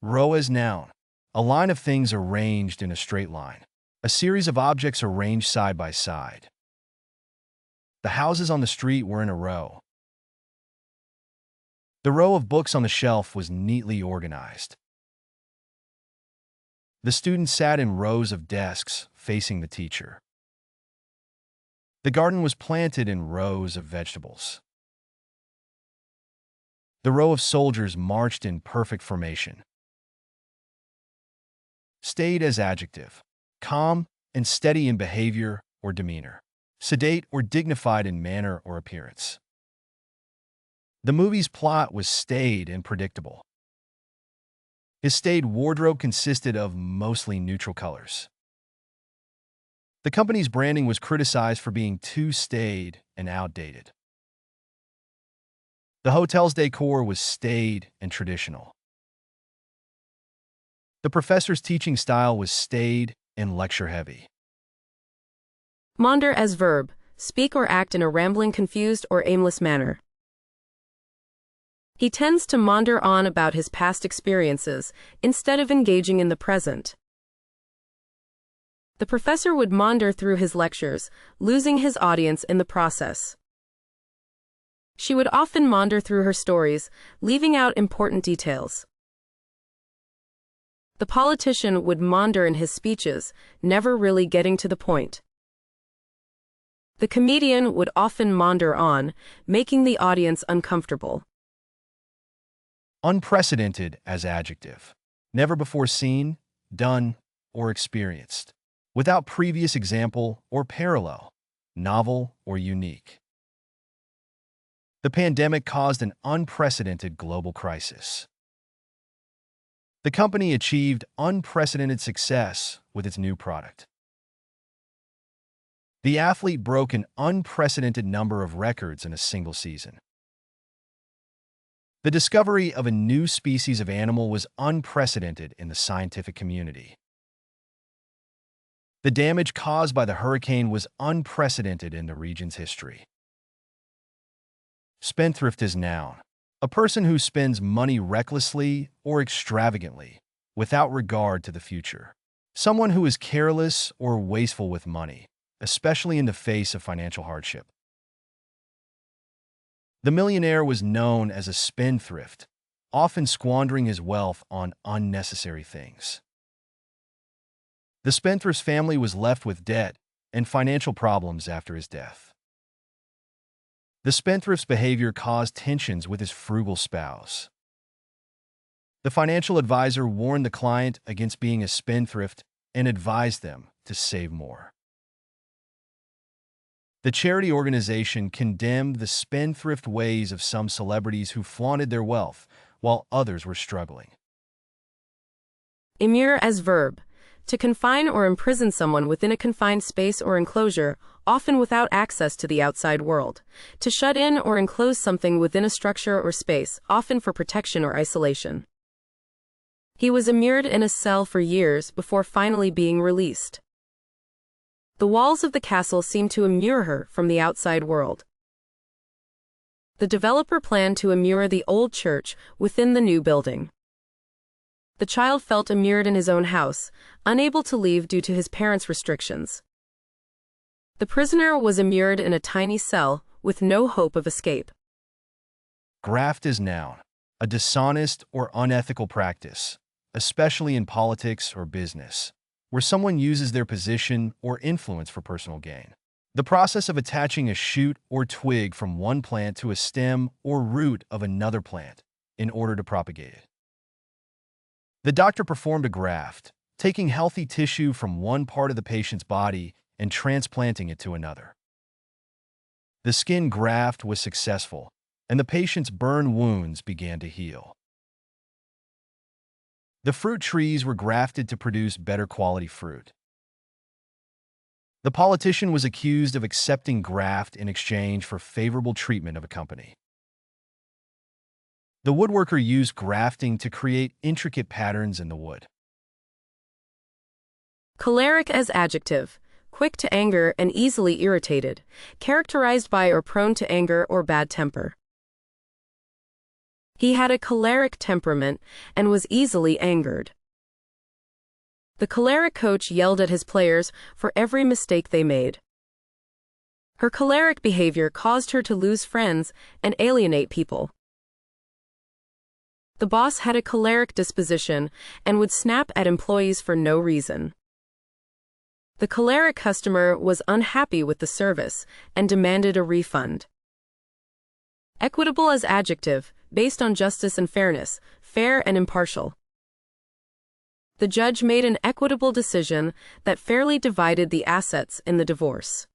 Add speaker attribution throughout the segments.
Speaker 1: Row as noun. A line of things arranged in a straight line. A series of objects arranged side by side. The houses on the street were in a row. The row of books on the shelf was neatly organized. The students sat in rows of desks facing the teacher. The garden was planted in rows of vegetables. The row of soldiers marched in perfect formation. Staid as adjective. Calm and steady in behavior or demeanor. Sedate or dignified in manner or appearance. The movie's plot was staid and predictable. His staid wardrobe consisted of mostly neutral colors. The company's branding was criticized for being too staid and outdated. The hotel's decor was staid and traditional. The professor's teaching style was staid and lecture-heavy.
Speaker 2: Maunder as verb, speak or act in a rambling, confused, or aimless manner. He tends to maunder on about his past experiences instead of engaging in the present. The professor would maunder through his lectures, losing his audience in the process. She would often maunder through her stories, leaving out important details. The politician would maunder in his speeches, never really getting to the point. The comedian would often maunder on, making the audience uncomfortable.
Speaker 1: Unprecedented as adjective. Never before seen, done, or experienced. Without previous example or parallel. Novel or unique. The pandemic caused an unprecedented global crisis. The company achieved unprecedented success with its new product. The athlete broke an unprecedented number of records in a single season. The discovery of a new species of animal was unprecedented in the scientific community. The damage caused by the hurricane was unprecedented in the region's history. Spendthrift is noun. A person who spends money recklessly or extravagantly, without regard to the future. Someone who is careless or wasteful with money, especially in the face of financial hardship. The millionaire was known as a spendthrift, often squandering his wealth on unnecessary things. The spendthrift's family was left with debt and financial problems after his death. The spendthrift's behavior caused tensions with his frugal spouse. The financial advisor warned the client against being a spendthrift and advised them to save more. The charity organization condemned the spendthrift ways of some celebrities who flaunted their wealth while others were struggling.
Speaker 2: Immure as verb. To confine or imprison someone within a confined space or enclosure, often without access to the outside world. To shut in or enclose something within a structure or space, often for protection or isolation. He was immured in a cell for years before finally being released. The walls of the castle seemed to immure her from the outside world. The developer planned to immure the old church within the new building. The child felt immured in his own house, unable to leave due to his parents' restrictions. The prisoner was immured in a tiny cell with no hope of escape.
Speaker 1: Graft is noun. A dishonest or unethical practice, especially in politics or business, where someone uses their position or influence for personal gain. The process of attaching a shoot or twig from one plant to a stem or root of another plant in order to propagate it. The doctor performed a graft, taking healthy tissue from one part of the patient's body and transplanting it to another. The skin graft was successful, and the patient's burn wounds began to heal. The fruit trees were grafted to produce better quality fruit. The politician was accused of accepting graft in exchange for favorable treatment of a company. The woodworker used grafting to create intricate patterns in the wood.
Speaker 2: Choleric as adjective. Quick to anger and easily irritated, characterized by or prone to anger or bad temper. He had a choleric temperament and was easily angered. The choleric coach yelled at his players for every mistake they made. Her choleric behavior caused her to lose friends and alienate people. The boss had a choleric disposition and would snap at employees for no reason. The choleric customer was unhappy with the service and demanded a refund. Equitable as adjective, based on justice and fairness, fair and impartial. The judge made an equitable decision that fairly divided the assets in the divorce.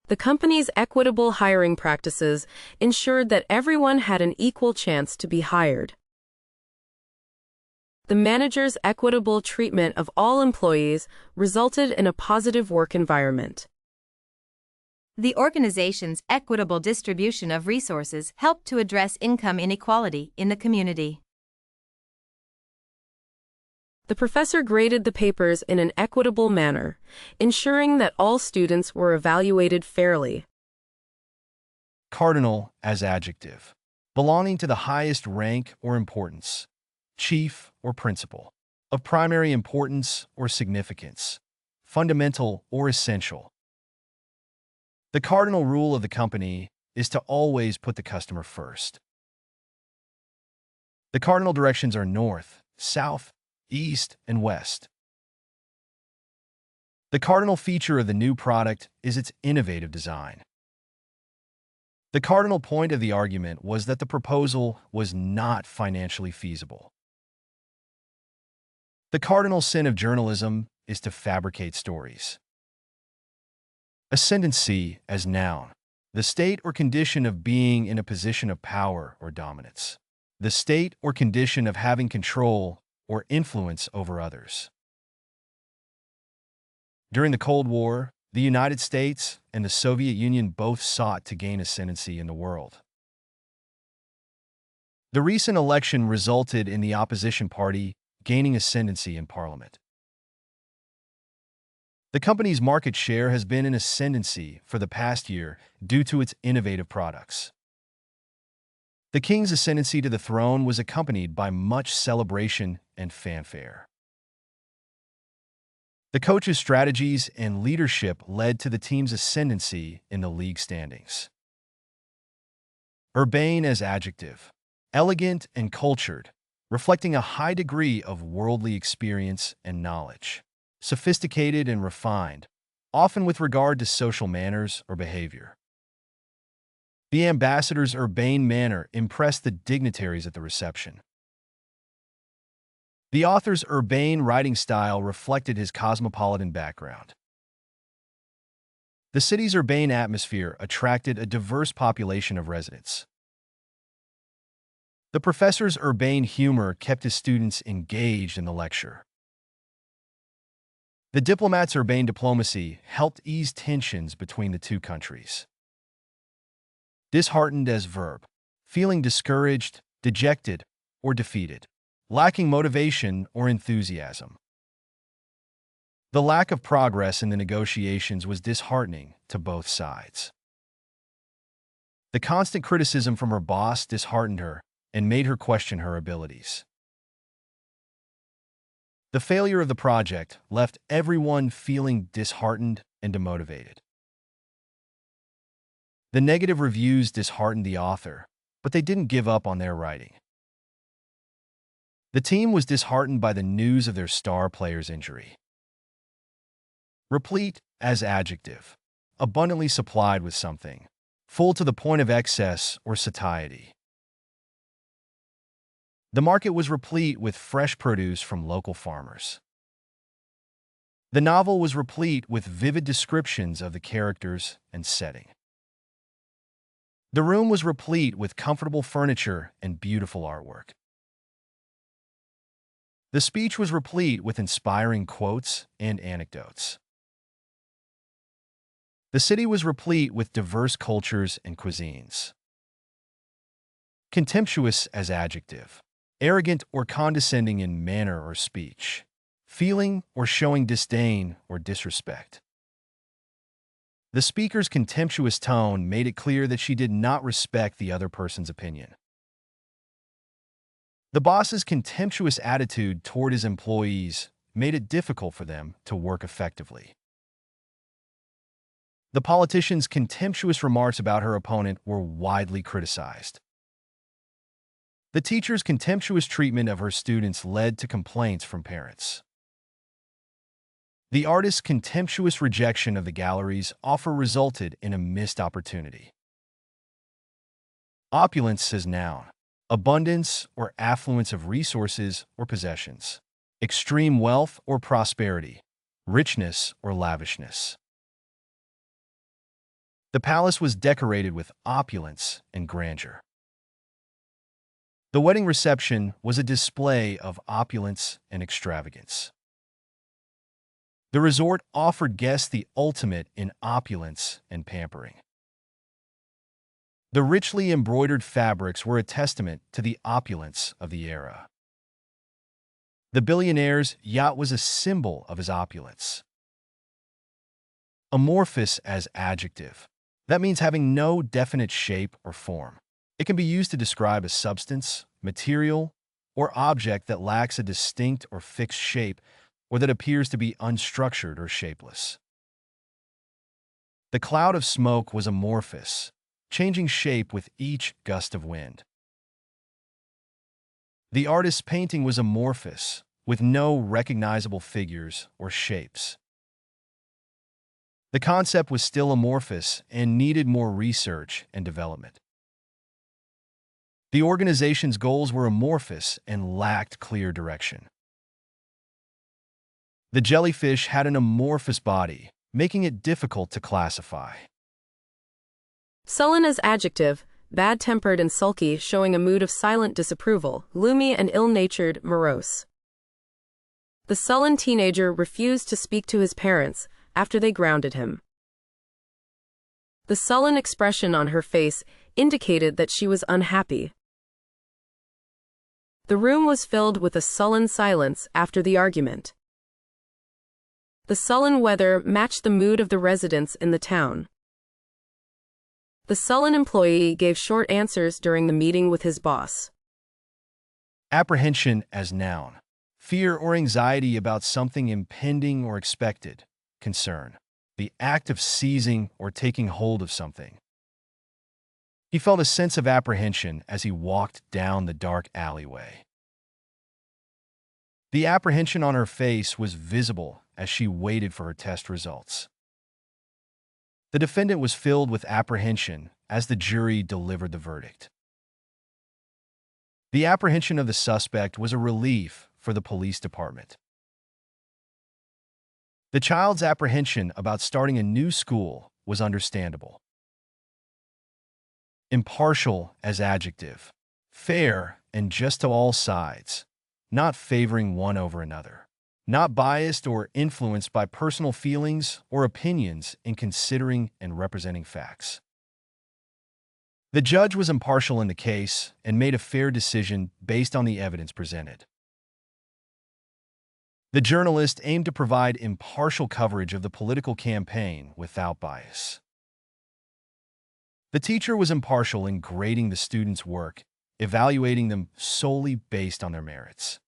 Speaker 2: The company's equitable hiring practices ensured that everyone had an equal chance to be hired. The manager's equitable treatment of all employees resulted in a positive work environment.
Speaker 3: The organization's equitable distribution of resources helped to address income inequality in the community.
Speaker 2: The professor graded the papers in an equitable manner, ensuring that all students were evaluated fairly.
Speaker 1: Cardinal as adjective, belonging to the highest rank or importance, chief or principal, of primary importance or significance, fundamental or essential. The cardinal rule of the company is to always put the customer first. The cardinal directions are north, south, east, and west. The cardinal feature of the new product is its innovative design. The cardinal point of the argument was that the proposal was not financially feasible. The cardinal sin of journalism is to fabricate stories. Ascendancy as noun, the state or condition of being in a position of power or dominance. The state or condition of having control or influence over others. During the Cold War, the United States and the Soviet Union both sought to gain ascendancy in the world. The recent election resulted in the opposition party gaining ascendancy in parliament. The company's market share has been in ascendancy for the past year due to its innovative products. The king's ascendancy to the throne was accompanied by much celebration and fanfare. The coach's strategies and leadership led to the team's ascendancy in the league standings. Urbane as adjective, elegant and cultured, reflecting a high degree of worldly experience and knowledge. Sophisticated and refined, often with regard to social manners or behavior. The ambassador's urbane manner impressed the dignitaries at the reception. The author's urbane writing style reflected his cosmopolitan background. The city's urbane atmosphere attracted a diverse population of residents. The professor's urbane humor kept his students engaged in the lecture. The diplomat's urbane diplomacy helped ease tensions between the two countries. Disheartened as verb, feeling discouraged, dejected, or defeated, lacking motivation or enthusiasm. The lack of progress in the negotiations was disheartening to both sides. The constant criticism from her boss disheartened her and made her question her abilities. The failure of the project left everyone feeling disheartened and demotivated. The negative reviews disheartened the author, but they didn't give up on their writing. The team was disheartened by the news of their star player's injury. Replete as adjective, abundantly supplied with something, full to the point of excess or satiety. The market was replete with fresh produce from local farmers. The novel was replete with vivid descriptions of the characters and setting. The room was replete with comfortable furniture and beautiful artwork. The speech was replete with inspiring quotes and anecdotes. The city was replete with diverse cultures and cuisines. Contemptuous as adjective, arrogant or condescending in manner or speech, feeling or showing disdain or disrespect. The speaker's contemptuous tone made it clear that she did not respect the other person's opinion. The boss's contemptuous attitude toward his employees made it difficult for them to work effectively. The politician's contemptuous remarks about her opponent were widely criticized. The teacher's contemptuous treatment of her students led to complaints from parents. The artist's contemptuous rejection of the gallery's offer resulted in a missed opportunity. Opulence is noun. Abundance or affluence of resources or possessions. Extreme wealth or prosperity. Richness or lavishness. The palace was decorated with opulence and grandeur. The wedding reception was a display of opulence and extravagance. The resort offered guests the ultimate in opulence and pampering. The richly embroidered fabrics were a testament to the opulence of the era. The billionaire's yacht was a symbol of his opulence. Amorphous as adjective. That means having no definite shape or form. It can be used to describe a substance, material, or object that lacks a distinct or fixed shape or that appears to be unstructured or shapeless. The cloud of smoke was amorphous, changing shape with each gust of wind. The artist's painting was amorphous, with no recognizable figures or shapes. The concept was still amorphous and needed more research and development. The organization's goals were amorphous and lacked clear direction. The jellyfish had an amorphous body, making it difficult to classify.
Speaker 2: Sullen as adjective, bad-tempered and sulky, showing a mood of silent disapproval, gloomy and ill-natured, morose. The sullen teenager refused to speak to his parents after they grounded him. The sullen expression on her face indicated that she was unhappy. The room was filled with a sullen silence after the argument. The sullen weather matched the mood of the residents in the town. The sullen employee gave short answers during the meeting with his boss.
Speaker 1: Apprehension as noun. Fear or anxiety about something impending or expected. Concern. The act of seizing or taking hold of something. He felt a sense of apprehension as he walked down the dark alleyway. The apprehension on her face was visible as she waited for her test results. The defendant was filled with apprehension as the jury delivered the verdict. The apprehension of the suspect was a relief for the police department. The child's apprehension about starting a new school was understandable. Impartial as adjective. Fair and just to all sides, not favoring one over another. Not biased or influenced by personal feelings or opinions in considering and representing facts. The judge was impartial in the case and made a fair decision based on the evidence presented. The journalist aimed to provide impartial coverage of the political campaign without bias. The teacher was impartial in grading the students' work, evaluating them solely based on their merits.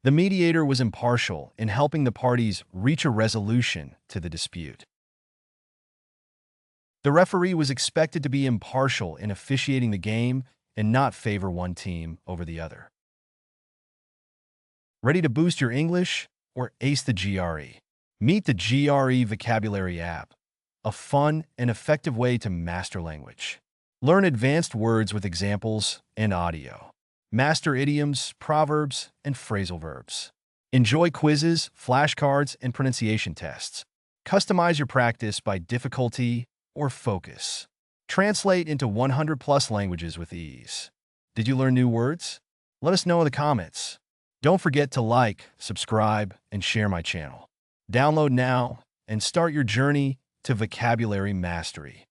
Speaker 1: The mediator was impartial in helping the parties reach a resolution to the dispute. The referee was expected to be impartial in officiating the game and not favor one team over the other. Ready to boost your English or ace the GRE? Meet the GRE Vocabulary app, a fun and effective way to master language. Learn advanced words with examples and audio. Master idioms, proverbs, and phrasal verbs. Enjoy quizzes, flashcards, and pronunciation tests. Customize your practice by difficulty or focus. Translate into 100+ languages with ease. Did you learn new words? Let us know in the comments. Don't forget to like, subscribe, and share my channel. Download now and start your journey to vocabulary mastery.